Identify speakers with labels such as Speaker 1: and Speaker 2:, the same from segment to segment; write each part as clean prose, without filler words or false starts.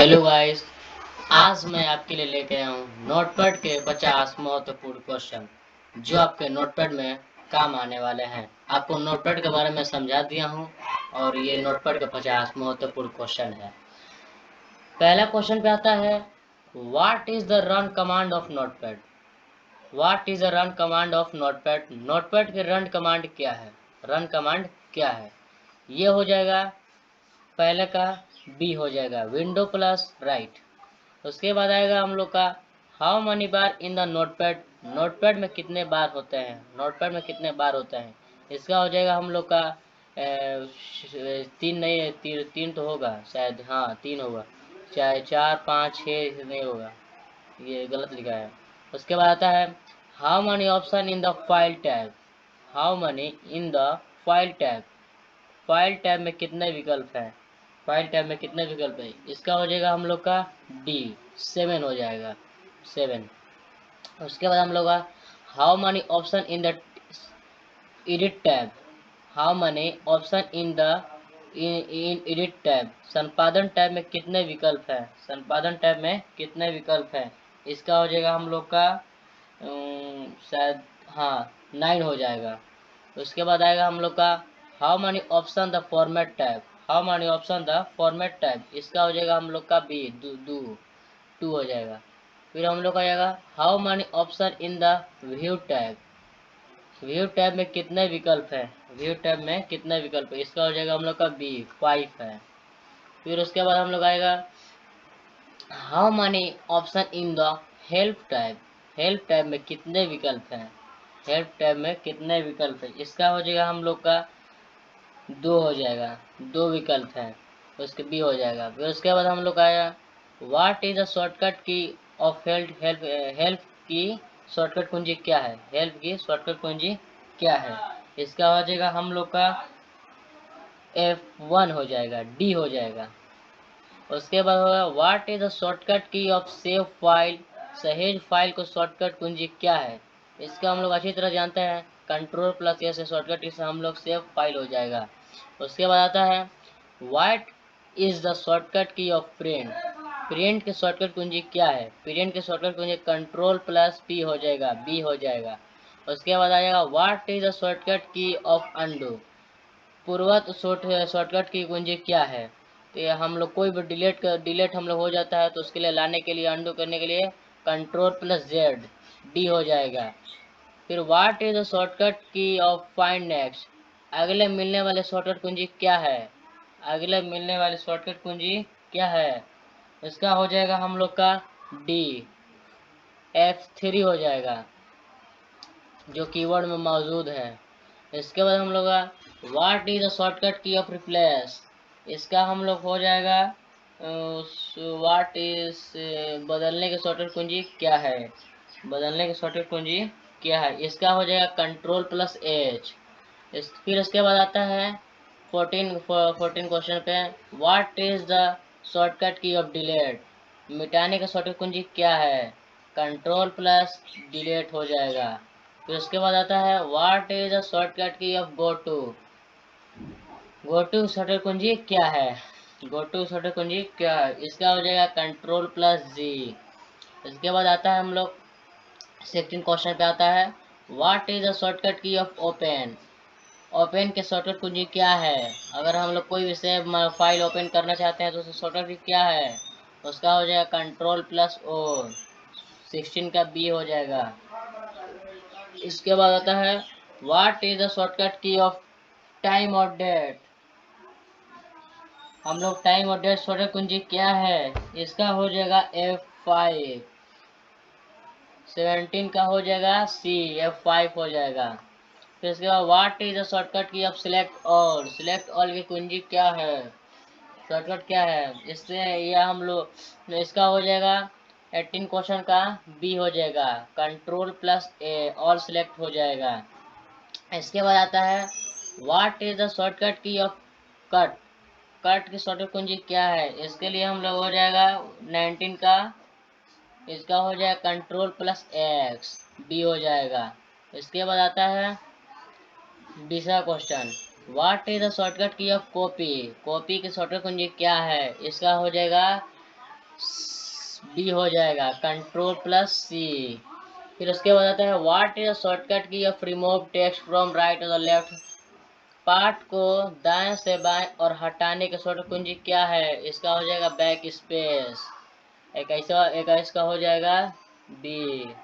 Speaker 1: Hello guys. आज मैं आपके लिए लेके आया हूँ नोटपैड के 50 महत्वपूर्ण क्वेश्चन जो आपके नोटपैड में काम आने वाले हैं। आपको नोटपैड के बारे में समझा दिया हूँ और ये नोटपैड के 50 महत्वपूर्ण क्वेश्चन है। पहला क्वेश्चन पे आता है, what is the run command of notepad. What is the run command of notepad. Notepad के रन कमांड क्या है। रन कमांड क्या है। ये हो जाएगा पहले का, बी हो जाएगा विंडो प्लस राइट। उसके बाद आएगा हम लोग का, how many bar in the notepad. Notepad में कितने बार होते हैं। नोटपैड में कितने बार होते हैं। इसका हो जाएगा हम लोग का तीन नहीं, तीन तो होगा शायद, हाँ तीन होगा, चाहे चार पाँच छः नहीं होगा, ये गलत लिखा है। उसके बाद आता है, how many option in the file tab. How money in the file tab. File tab में कितने विकल्प हैं। फाइल टैब में कितने विकल्प है। इसका हो जाएगा हम लोग का डी 7 हो जाएगा 7। उसके बाद हम लोग का, how many option in the edit tab. How many option in the in edit tab. संपादन टैब में कितने विकल्प है। संपादन टैब में कितने विकल्प है। इसका हो जाएगा हम लोग का शायद, हाँ 9 हो जाएगा। उसके बाद आएगा हम लोग का, how many option the format tab. How many option the format tab. इसका हो जाएगा हम लोग का बी टू हो जाएगा। फिर हम लोग का आएगा, how many option in the view tab. View tab में कितने विकल्प है। व्यू टैब में कितने विकल्प है। इसका हो जाएगा हम लोग का बी 5 है। फिर उसके बाद हम लोग आएगा, how many option in the help tab. Help tab में कितने विकल्प हैं। हेल्प टैब में कितने विकल्प है। इसका हो जाएगा हम लोग का 2 हो जाएगा, 2 विकल्प है। उसके बी हो जाएगा। फिर उसके बाद हम लोग आया, what is the shortcut key of help. Help की शॉर्टकट कुंजी क्या है। हेल्प की शॉर्टकट कुंजी क्या है। इसका हो जाएगा हम लोग का F1 हो जाएगा, डी हो जाएगा। उसके बाद होगा, what is the shortcut key of save file. सहेज फाइल को शॉर्टकट कुंजी क्या है। इसका हम लोग अच्छी तरह जानते हैं, कंट्रोल प्लस एस शॉर्टकट से हम लोग सेव फाइल हो जाएगा। उसके बाद आता है, what is the shortcut key of print. Print की शॉर्टकट कुंजी क्या है। प्रिंट की शॉर्टकट कुंजी कंट्रोल प्लस पी हो जाएगा, बी हो जाएगा। उसके बाद आ जाएगा, what is the shortcut key of undo. पूर्वत shortcut की कुंजी क्या है। तो ये हम लोग कोई भी डिलीट हम लोग हो जाता है तो उसके लिए लाने के लिए, अंडू करने के लिए कंट्रोल प्लस जेड, डी हो जाएगा। फिर what is the shortcut key of find next. अगले मिलने वाले शॉर्टकट कुंजी क्या है। अगले मिलने वाले शॉर्टकट कुंजी क्या है। इसका हो जाएगा हम लोग का डी F3 हो जाएगा, जो कीवर्ड में मौजूद है। इसके बाद हम लोग का, what is the shortcut key off replace. इसका हम लोग हो जाएगा, व्हाट इज बदलने की शॉर्टकट कुंजी क्या है। बदलने की शॉर्टकट कुंजी क्या है। इसका हो जाएगा कंट्रोल प्लस एच। फिर इसके बाद आता है 14 क्वेश्चन पे, what is the shortcut key of delete. मिटाने का शॉर्टकट कुंजी क्या है। कंट्रोल प्लस डिलीट हो जाएगा। फिर उसके बाद आता है, what is the shortcut key of go to. Go to shortcut कुंजी क्या है। गो टू शॉर्टकट कुंजी क्या है। इसका हो जाएगा कंट्रोल प्लस जी। इसके बाद आता है हम लोग 16 क्वेश्चन पे आता है, what is the shortcut key of open. Open के शॉर्टकट कुंजी क्या है। अगर हम लोग कोई भी सेव फाइल ओपन करना चाहते हैं तो उसका शॉर्टकट क्या है। उसका हो जाएगा कंट्रोल प्लस ओ, 16 का बी हो जाएगा। इसके बाद आता है, what is the shortcut key of time और डेट। हम लोग टाइम और डेट शॉर्टकट कुंजी क्या है। इसका हो जाएगा F5। 17 का हो जाएगा सी, F5 हो जाएगा। फिर इसके बाद, what is the shortcut key of select all. Select all की कुंजी क्या है। शॉर्टकट क्या है। इससे यह हम लोग, इसका हो जाएगा 18 क्वेश्चन का बी हो जाएगा, कंट्रोल प्लस ए, ऑल सिलेक्ट हो जाएगा। इसके बाद आता है, what is the shortcut key of cut. Cut की शॉर्टकट कुंजी क्या है। इसके लिए हम लोग हो जाएगा 19 का, इसका हो जाएगा कंट्रोल प्लस एक्स, बी हो जाएगा। इसके बाद आता है 20वां question, what is the shortcut key of copy. Copy की शॉर्टकट कुंजी क्या है। इसका हो जाएगा बी हो जाएगा कंट्रोल प्लस सी। फिर उसके बाद आता है what is shortcut key of remove text from right to the left. पाठ को दाएं से बाएं और हटाने के शॉर्टकट कुंजी क्या है? इसका हो जाएगा बैक स्पेस। एक इसका हो जाएगा बी।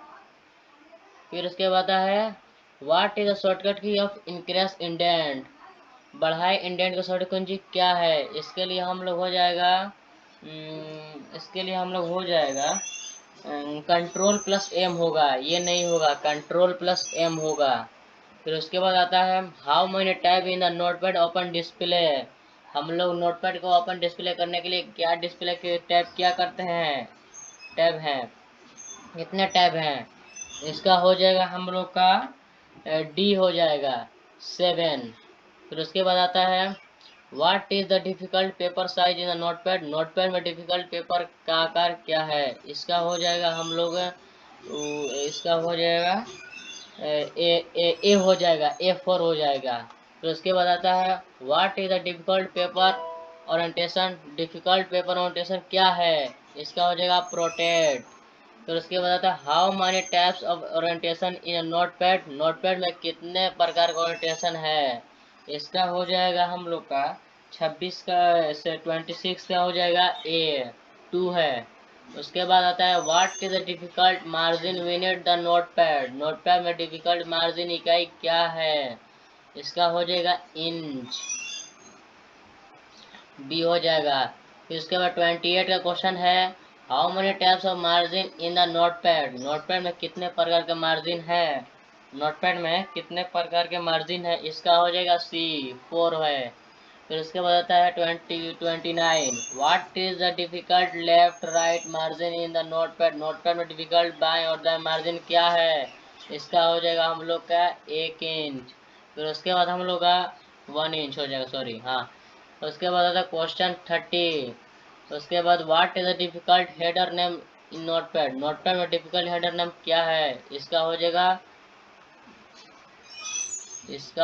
Speaker 1: फिर उसके बाद है what is the shortcut key of increase indent. बढ़ाए इंडेंट का शॉर्टकट कुंजी क्या है? इसके लिए हम लोग हो जाएगा कंट्रोल प्लस एम होगा। ये नहीं होगा, कंट्रोल प्लस एम होगा। फिर उसके बाद आता है how many tab in the notepad open display. हम लोग नोटपैड को ओपन डिस्प्ले करने के लिए क्या डिस्प्ले के टैब क्या करते हैं? टैब हैं, कितने टैब हैं? इसका हो जाएगा हम लोग का डी हो जाएगा 7। फिर उसके बाद आता है what is the difficult paper size in the notepad. Notepad में डिफिकल्ट पेपर का आकार क्या है? इसका हो जाएगा हम लोग इसका हो जाएगा ए हो जाएगा A4 हो जाएगा। फिर उसके बाद आता है what is the difficult paper orientation. Difficult paper orientation क्या है? इसका हो जाएगा प्रोटेक्ट। फिर उसके बाद आता है how many types of orientation in notepad. Notepad में कितने प्रकार का ओरिएंटेशन है? इसका हो जाएगा हम लोग का 26 का से 26 का हो जाएगा A2 है। उसके बाद आता है what is the difficult margin we need the notepad. Notepad में डिफिकल्ट मार्जिन इकाई क्या है? इसका हो जाएगा इंच, बी हो जाएगा। फिर उसके बाद 28 का क्वेश्चन है how many types of margin in the notepad. Notepad में कितने प्रकार के मार्जिन है? नोटपैड में कितने प्रकार के मार्जिन है? इसका हो जाएगा C4 है। फिर उसके बाद आता है 29 what is the difficult left right margin in the notepad. Notepad में डिफिकल्ट बाएं और दाएं मार्जिन क्या है? इसका हो जाएगा हम लोग का 1 इंच। फिर उसके बाद हम लोग का 1 इंच हो जाएगा, सॉरी हाँ। उसके बाद आता है क्वेश्चन 30। उसके बाद what is the difficult header name in notepad. Notepad में डिफिकल्ट हेडर नेम क्या है? इसका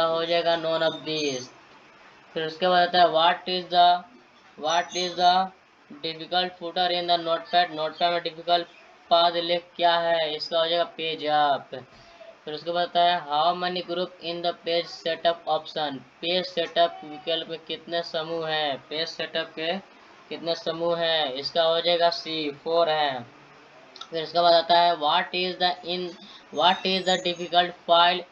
Speaker 1: हो जाएगा नॉन ऑफ दिस। फिर उसके बाद आता है what is the difficult footer in the notepad. Notepad में डिफिकल्ट पाद लेख क्या है? इसका हो जाएगा पेज अप। फिर उसके बाद आता है how many group in the page setup option. Page setup विकल्प में कितने समूह हैं? पेज सेटअप के कितने समूह हैं? इसका हो जाएगा C4 है। फिर उसके बाद आता है what is the difficult file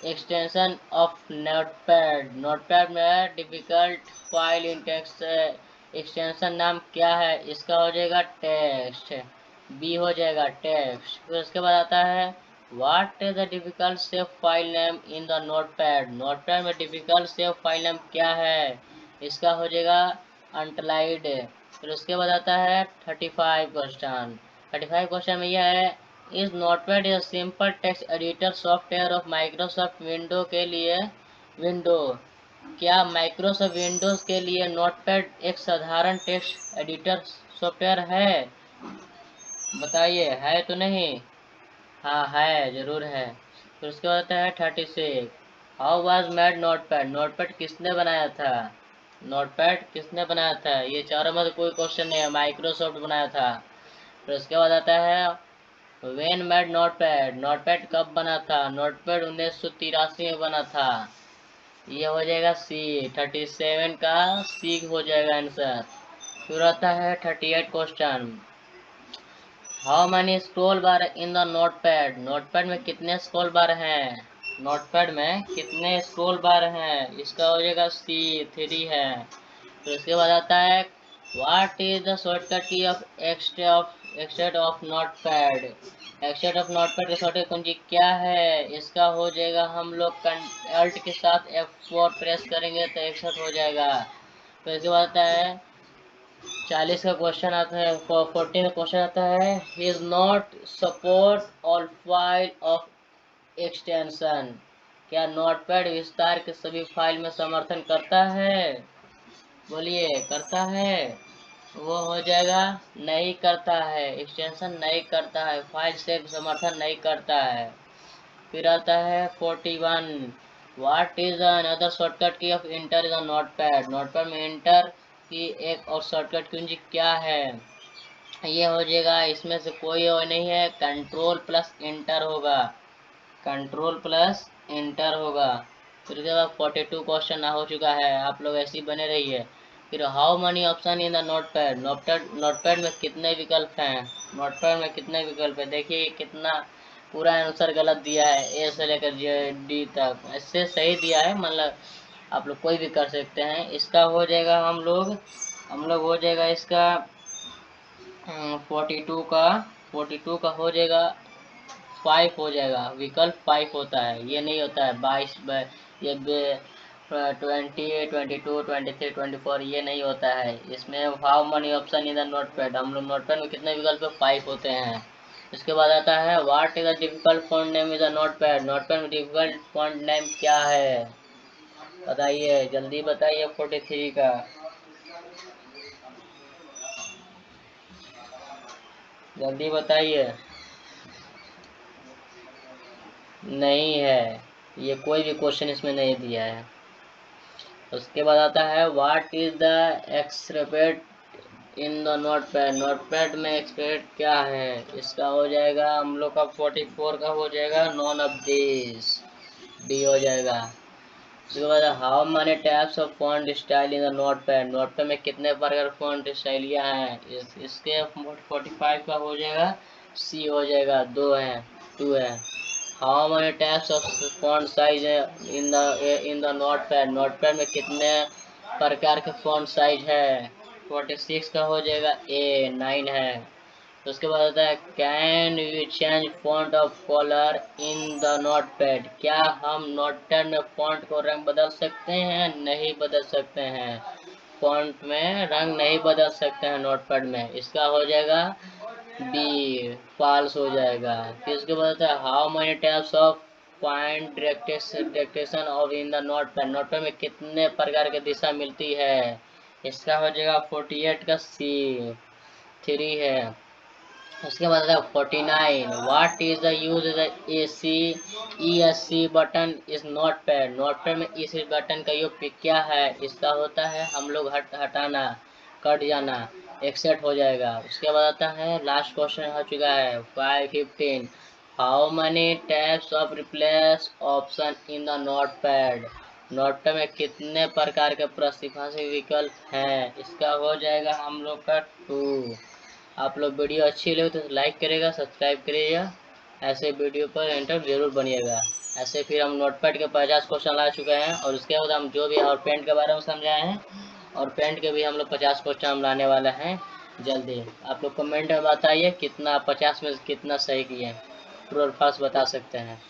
Speaker 1: extension of notepad. Notepad में डिफिकल्ट फाइल एक्सटेंशन नाम क्या है? इसका हो जाएगा टेक्स्ट, बी हो जाएगा टेक्स्ट। फिर उसके बाद आता है what is the difficult save file name in the notepad. Notepad में डिफिकल्ट सेव फाइल नेम क्या है? इसका हो जाएगा अनटलाइड। फिर उसके बाद आता है 35 क्वेश्चन में यह है इस notepad is simple text editor software of Microsoft window के लिए विंडो। क्या माइक्रोसॉफ्ट विंडोज के लिए नोटपैड एक साधारण टेक्स्ट एडिटर सॉफ्टवेयर है? बताइए है तो नहीं? हाँ है, जरूर है। फिर उसके बाद आता है 36 how was made notepad. Notepad किसने बनाया था? नोटपैड किसने बनाया था? ये चारों में से कोई क्वेश्चन नहीं है, माइक्रोसॉफ्ट बनाया था। फिर उसके बाद आता है व्हेन मेड नोटपैड। नोटपैड कब बना था? नोटपैड 1983 में बना था। ये हो जाएगा C 37 का सी हो जाएगा आंसर। फिर आता है 38 question how many scroll bar in the notepad. Notepad में कितने स्क्रॉल बार हैं? नोटपैड में कितने स्क्रॉल बार हैं? इसका हो जाएगा C3 है। फिर उसके बाद आता है what is the shortcut key of extract of notepad. Extract of notepad की शॉर्टकट कुंजी क्या है? इसका हो जाएगा हम लोग अल्ट के साथ F4 प्रेस करेंगे तो एक्सट्रैक्ट हो जाएगा। फिर उसके बाद आता है 40 का क्वेश्चन आता है 40 का क्वेश्चन आता है he is not support all file of extension. क्या नोटपैड विस्तार के सभी फाइल में समर्थन करता है? बोलिए करता है? वो हो जाएगा नहीं करता है, एक्सटेंशन नहीं करता है, फाइल से समर्थन नहीं करता है। फिर आता है 41 what is another shortcut key of inter in notepad. Notepad में इंटर की एक और शॉर्टकट कुंजी क्या है? ये हो जाएगा, इसमें से कोई और नहीं है, कंट्रोल प्लस इंटर होगा, कंट्रोल प्लस इंटर होगा। फिर उसके बाद 42 क्वेश्चन ना हो चुका है, आप लोग ऐसे ही बने रहिए। फिर how many option in the notepad, notepad में कितने विकल्प हैं, नोटपैड में कितने विकल्प है, देखिए कितना पूरा आंसर गलत दिया है, ए से लेकर डी तक, ऐसे सही दिया है, मतलब आप लोग कोई भी कर सकते हैं। इसका हो जाएगा हम लोग हो जाएगा इसका 42 का हो जाएगा 5 हो जाएगा, विकल्प 5 होता है, ये नहीं होता है 22 ये 20, 22, 23, 24 ये नहीं होता है। इसमें how many option in the notepad, हम लोग नोटपैड में कितने विकल्प 5 होते हैं। इसके बाद आता है what is the difficult font name is the notepad, notepad में डिफिकल्ट फॉन्ट नेम क्या है, बताइए जल्दी बताइए। 43 का जल्दी बताइए। नहीं है, ये कोई भी क्वेश्चन इसमें नहीं दिया है। उसके बाद आता है what is the expect in the notepad, notepad में एक्सपेक्ट क्या है, इसका हो जाएगा हम लोग का 44 का हो जाएगा नॉन ऑफ दिस, डी हो जाएगा। उसके बाद how many types of font style in the notepad, notepad में कितने प्रकार फॉन्ट स्टाइलियाँ हैं, इसके 45 का हो जाएगा सी हो जाएगा, 2 है, 2 है। How many types of font size है इन द नोटपैड, नोटपैड में कितने प्रकार के फॉन्ट साइज है, 46 का हो जाएगा ए, 9 है। तो उसके बाद आता है can we change font of colour in the notepad, क्या हम नोटपैड में फॉन्ट को रंग बदल सकते हैं, नहीं बदल सकते हैं, फॉन्ट में रंग नहीं बदल सकते हैं नोटपैड में, इसका हो जाएगा बी, फॉल्स हो जाएगा। फिर उसके बाद आता है how many types of point direction of in the notepad, notepad में कितने प्रकार की दिशा मिलती है, इसका हो जाएगा 48 का सी, 3 है। उसके बाद आता है 49 what is the use ESC button is notepad, notepad में इस बटन का यूज क्या है, इसका होता है हम लोग हटाना, कट जाना, एक्सेप्ट हो जाएगा। उसके बाद आता है लास्ट क्वेश्चन हो चुका है 515 how many tabs off replace option in the notepad, notepad में कितने प्रकार के प्रतिभाषी विकल्प हैं, इसका हो जाएगा हम लोग का 2। आप लोग वीडियो अच्छी लगे तो लाइक करेगा, सब्सक्राइब करिएगा, ऐसे वीडियो पर एंटर जरूर बनिएगा। ऐसे फिर हम नोटपैड के 50 क्वेश्चन ला चुके हैं, और उसके बाद हम जो भी और पेंट के बारे में समझाए हैं, और पेंट के भी हम लोग 50 क्वेश्चन हम लाने वाले हैं जल्दी। आप लोग कमेंट में बताइए कितना 50 में कितना सही किए, ट्रू और फॉल्स बता सकते हैं।